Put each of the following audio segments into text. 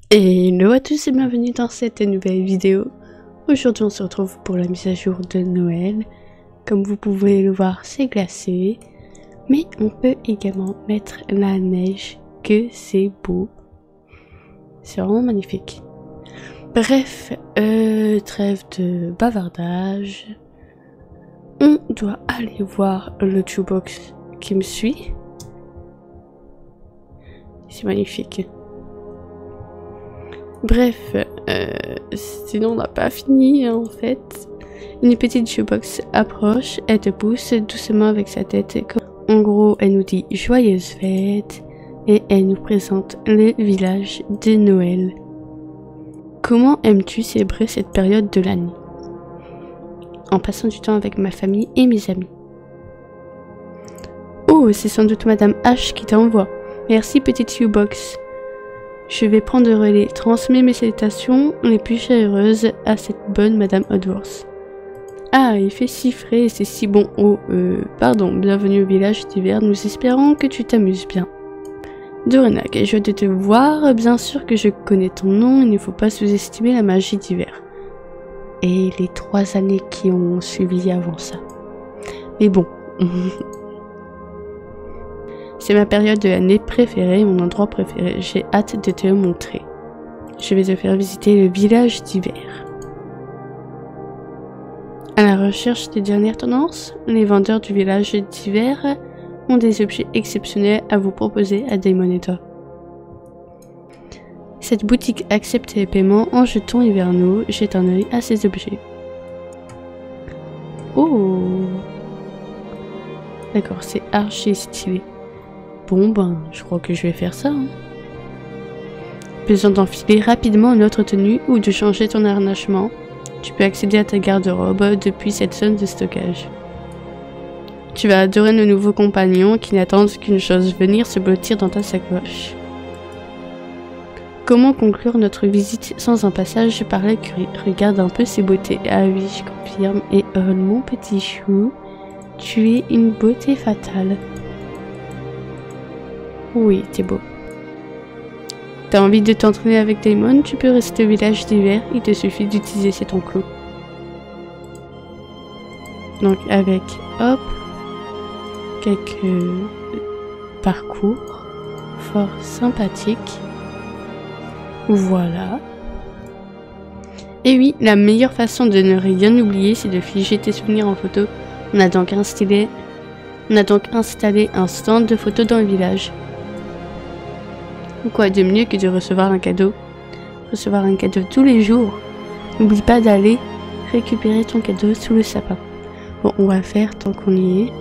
Hello à tous et bienvenue dans cette nouvelle vidéo. Aujourd'hui on se retrouve pour la mise à jour de Noël. Comme vous pouvez le voir, c'est glacé. Mais on peut également mettre la neige, que c'est beau. C'est vraiment magnifique. Bref, trêve de bavardage. On doit aller voir le jukebox qui me suit. C'est magnifique. Bref, sinon on n'a pas fini en fait. Une petite jukebox approche, elle te pousse doucement avec sa tête. En gros, elle nous dit joyeuse fête et elle nous présente le village de Noël. Comment aimes-tu célébrer cette période de l'année? En passant du temps avec ma famille et mes amis. Oh, c'est sans doute Madame H qui t'envoie. Merci petite jukebox. Je vais prendre le relais. Transmets mes salutations les plus chaleureuses à cette bonne Madame Odworth. Ah, il fait si frais et c'est si bon. Oh, pardon, bienvenue au village d'hiver. Nous espérons que tu t'amuses bien. Dorena, quelle joie de te voir. Bien sûr que je connais ton nom. Il ne faut pas sous-estimer la magie d'hiver. Et les 3 années qui ont suivi avant ça. Mais bon. C'est ma période de l'année préférée, mon endroit préféré. J'ai hâte de te le montrer. Je vais te faire visiter le village d'hiver. À la recherche des dernières tendances, les vendeurs du village d'hiver ont des objets exceptionnels à vous proposer à Daimonetta. Cette boutique accepte les paiements en jetons hivernaux. Jette un œil à ces objets. Oh! D'accord, c'est archi stylé. Bon ben, je crois que je vais faire ça. Besoin d'enfiler rapidement une autre tenue ou de changer ton harnachement. Tu peux accéder à ta garde-robe depuis cette zone de stockage. Tu vas adorer nos nouveaux compagnons qui n'attendent qu'une chose, venir se blottir dans ta sacoche. Comment conclure notre visite sans un passage par l'écurie? Regarde un peu ces beautés. Ah oui, je confirme. Et oh mon petit chou, tu es une beauté fatale. Oui, t'es beau. T'as envie de t'entraîner avec Daimon? Tu peux rester au village d'hiver, il te suffit d'utiliser cet enclos. Donc avec, hop, quelques parcours fort sympathiques. Voilà. Et oui, la meilleure façon de ne rien oublier, c'est de figer tes souvenirs en photo. On a donc installé un stand de photos dans le village. Quoi de mieux que de recevoir un cadeau? Recevoir un cadeau tous les jours. N'oublie pas d'aller récupérer ton cadeau sous le sapin. Bon, on va faire tant qu'on y est.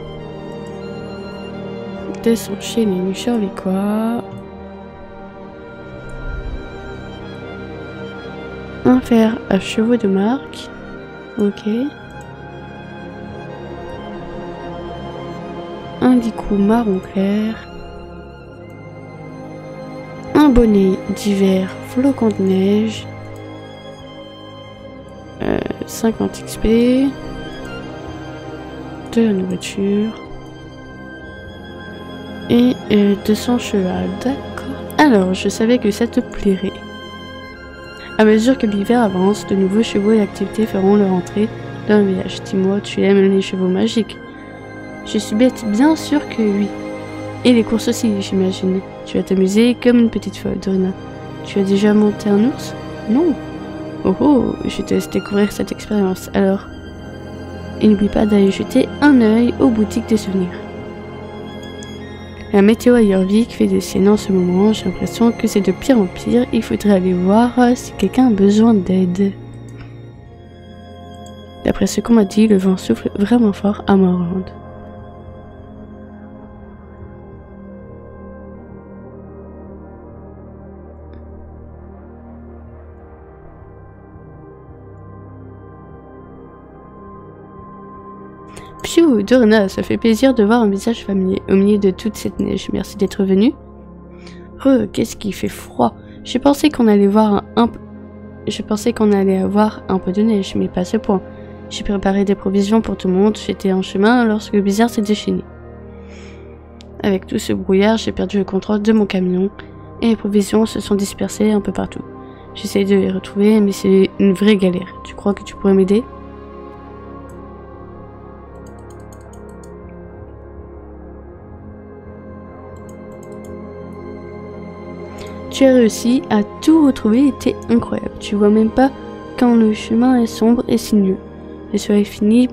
Descendre chez les Nuchors quoi. Un fer à chevaux de marque. Ok. Un dicou marron clair. Un bonnet d'hiver flocon de neige. 50 XP. De la nourriture. Et 200 cheval. D'accord. Alors, je savais que ça te plairait. À mesure que l'hiver avance, de nouveaux chevaux et activités feront leur entrée dans le village. Dis-moi, tu aimes les chevaux magiques? Je suis bête, bien sûr que oui. Et les courses aussi, j'imagine. Tu vas t'amuser comme une petite folle, Dorena. Tu as déjà monté un ours? Non. Oh oh, je te laisse découvrir cette expérience. Alors, et n'oublie pas d'aller jeter un œil aux boutiques de souvenirs. La météo à Jorvik fait des siennes en ce moment. J'ai l'impression que c'est de pire en pire. Il faudrait aller voir si quelqu'un a besoin d'aide. D'après ce qu'on m'a dit, le vent souffle vraiment fort à Morland. Pfiou, Dorena, ça fait plaisir de voir un visage familier au milieu de toute cette neige. Merci d'être venu. Qu'est-ce qui fait froid. Je pensais qu'on allait avoir un peu de neige, mais pas à ce point. J'ai préparé des provisions pour tout le monde. J'étais en chemin lorsque le blizzard s'est déchaîné. Avec tout ce brouillard, j'ai perdu le contrôle de mon camion et les provisions se sont dispersées un peu partout. J'essaie de les retrouver, mais c'est une vraie galère. Tu crois que tu pourrais m'aider? Tu as réussi à tout retrouver et t'es incroyable. Tu vois même pas quand le chemin est sombre et sinueux. Le soleil finit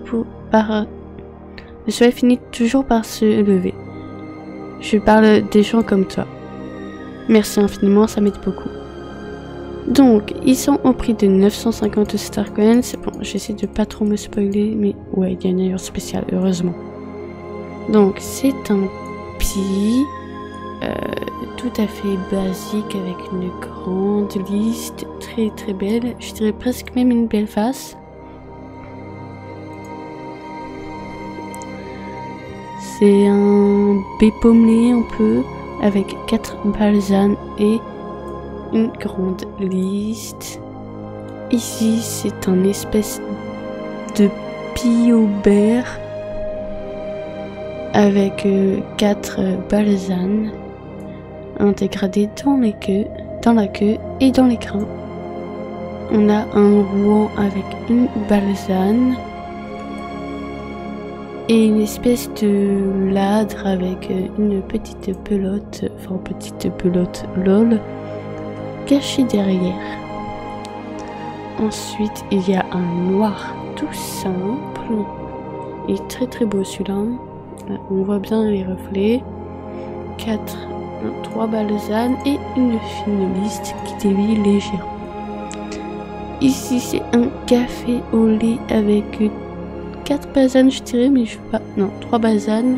toujours par se lever. Je parle des gens comme toi. Merci infiniment, ça m'aide beaucoup. Donc, ils sont au prix de 950 Star Coins. C'est bon, j'essaie de pas trop me spoiler, mais ouais, il y a une ailleurs spéciale, heureusement. Donc, c'est un pi tout à fait basique avec une grande liste, très très belle. Je dirais presque même une belle face. C'est un bépommelé un peu, avec 4 balzanes et une grande liste. Ici, c'est un espèce de piobert avec 4 balzanes intégrés dans la queue et dans les crins. On a un rouan avec une balzane et une espèce de ladre avec une petite pelote, lol, cachée derrière. Ensuite, il y a un noir tout simple. Il est très très beau celui-là. On voit bien les reflets. 3 balzanes et une fine liste qui dévie légèrement. Ici, c'est un café au lait avec 4 balzanes, je dirais, mais je sais pas. Non, 3 balzanes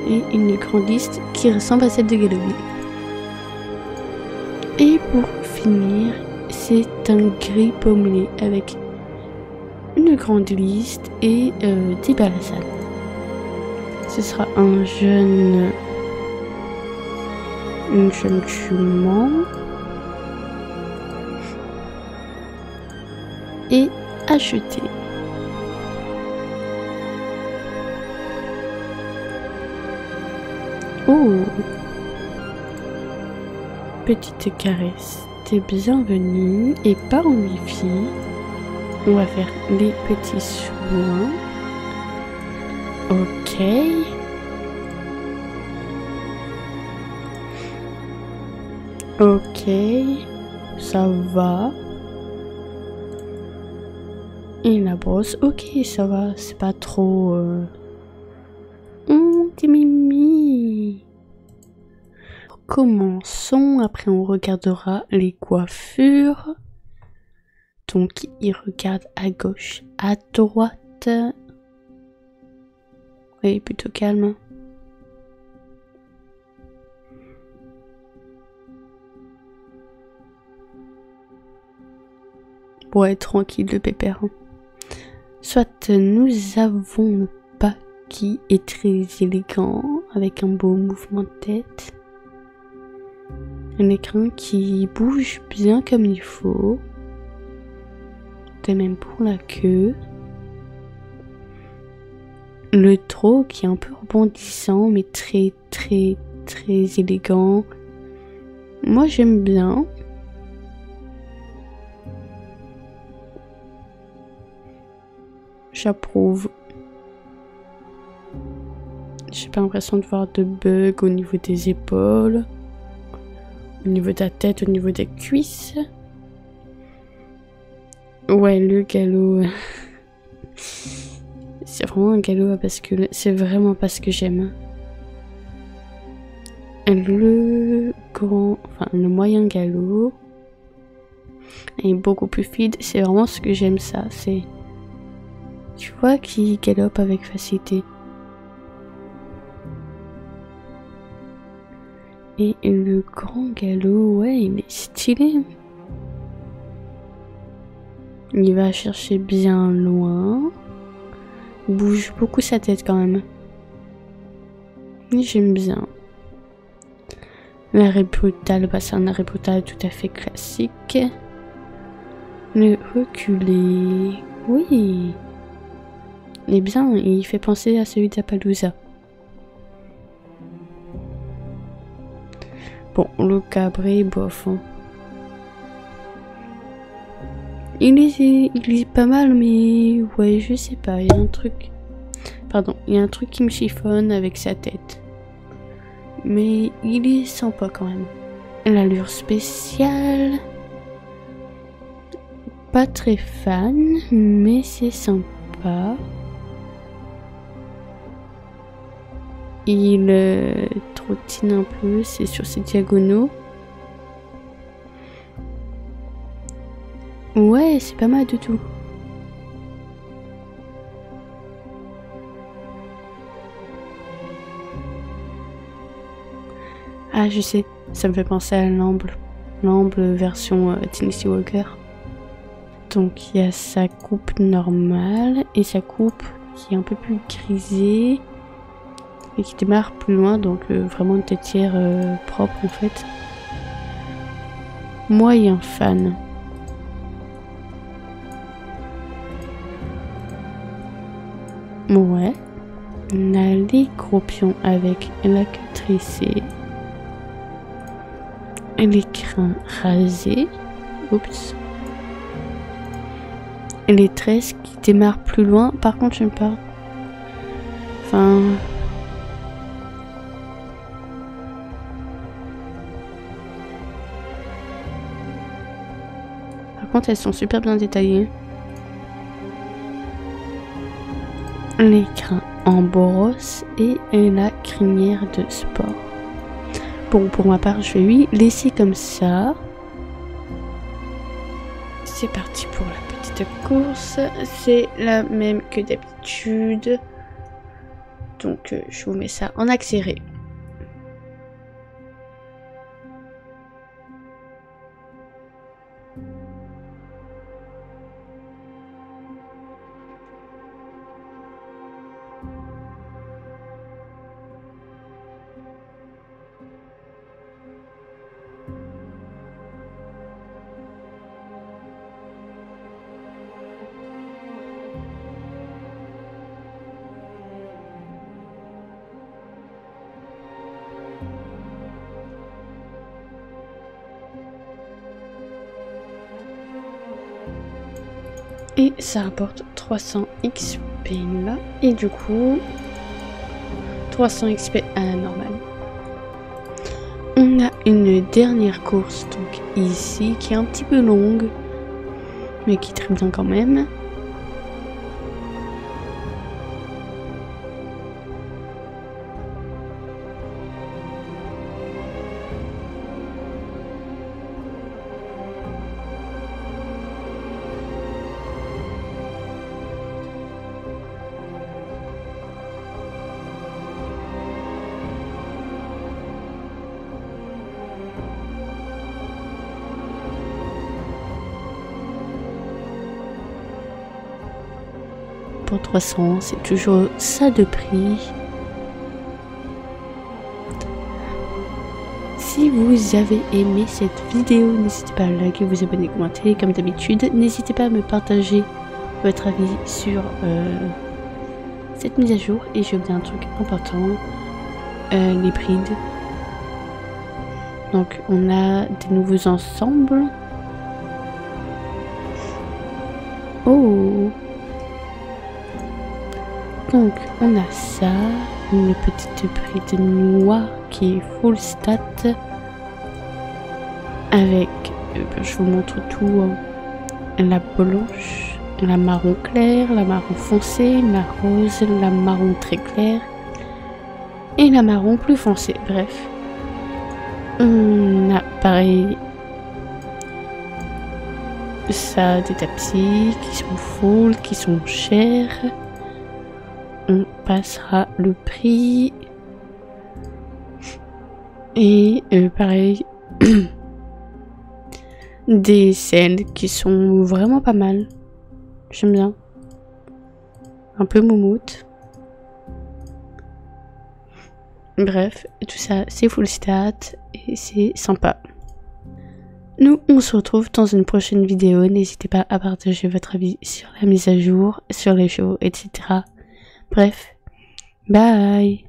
et une grande liste qui ressemble à celle de Galloway. Et pour finir, c'est un gris pommelé avec une grande liste et des balzanes. Ce sera une jeune jument et acheter. Oh, petite caresse, t'es bienvenue et pas en wifi. On va faire les petits soins. Ok. Ok, ça va. Et la brosse, ok, ça va, c'est pas trop... t'es mimi. Commençons, après on regardera les coiffures. Donc, il regarde à gauche, à droite. Oui, plutôt calme. Ouais, tranquille le pépère. Soit nous avons le pas qui est très élégant, avec un beau mouvement de tête. Un écran qui bouge bien comme il faut. De même pour la queue. Le trot qui est un peu rebondissant, mais très très très élégant. Moi j'aime bien. J'approuve. J'ai pas l'impression de voir de bugs au niveau des épaules, au niveau de la tête, au niveau des cuisses. Ouais, le galop. C'est vraiment un galop parce que c'est vraiment pas ce que j'aime. Le moyen galop est beaucoup plus fluide. C'est vraiment ce que j'aime, ça. C'est, tu vois, qui galope avec facilité. Et le grand galop, ouais, il est stylé. Il va chercher bien loin. Il bouge beaucoup sa tête quand même. Et j'aime bien. L'arrêt brutal, bah c'est un arrêt brutal tout à fait classique. Le reculé, oui. Il est bien, il fait penser à celui d'Appaloosa. Bon, le cabré, bof. Hein. Il est pas mal, mais ouais, je sais pas, il y a un truc... Pardon, il y a un truc qui me chiffonne avec sa tête. Mais il est sympa quand même. L'allure spéciale... Pas très fan, mais c'est sympa. Il trottine un peu, c'est sur ses diagonaux. Ouais, c'est pas mal du tout. Ah, je sais, ça me fait penser à l'amble version Tennessee Walker. Donc il y a sa coupe normale et sa coupe qui est un peu plus grisée et qui démarre plus loin, donc vraiment une têtière propre en fait. Moyen fan. Ouais. On a les gros pions avec la queue tressée. Les crins rasés. Oups. Et les tresses qui démarrent plus loin. Par contre, j'aime pas. Enfin... Par contre, elles sont super bien détaillées. Les crins en brosse et la crinière de sport. Bon, pour ma part, je vais lui laisser comme ça. C'est parti pour la petite course. C'est la même que d'habitude. Donc, je vous mets ça en accéléré. Et ça rapporte 300 XP là. Et du coup, 300 XP à la normale. On a une dernière course donc ici qui est un petit peu longue, mais qui est très bien quand même. Pour 300, c'est toujours ça de prix. Si vous avez aimé cette vidéo, n'hésitez pas à liker, vous abonner, commenter comme d'habitude. N'hésitez pas à me partager votre avis sur cette mise à jour. Et je vais vous dire un truc important, les brides. Donc on a des nouveaux ensembles. Oh! Donc on a ça, une petite bride noire qui est full stat avec, je vous montre tout, la blanche, la marron clair, la marron foncé, la rose, la marron très claire et la marron plus foncé. Bref, on a pareil ça, des tapis qui sont full, qui sont chers. On passera le prix. Et pareil, des scènes qui sont vraiment pas mal. J'aime bien. Un peu moumoute. Bref, tout ça c'est full stat et c'est sympa. Nous, on se retrouve dans une prochaine vidéo. N'hésitez pas à partager votre avis sur la mise à jour, sur les chevaux, etc. Bref, bye!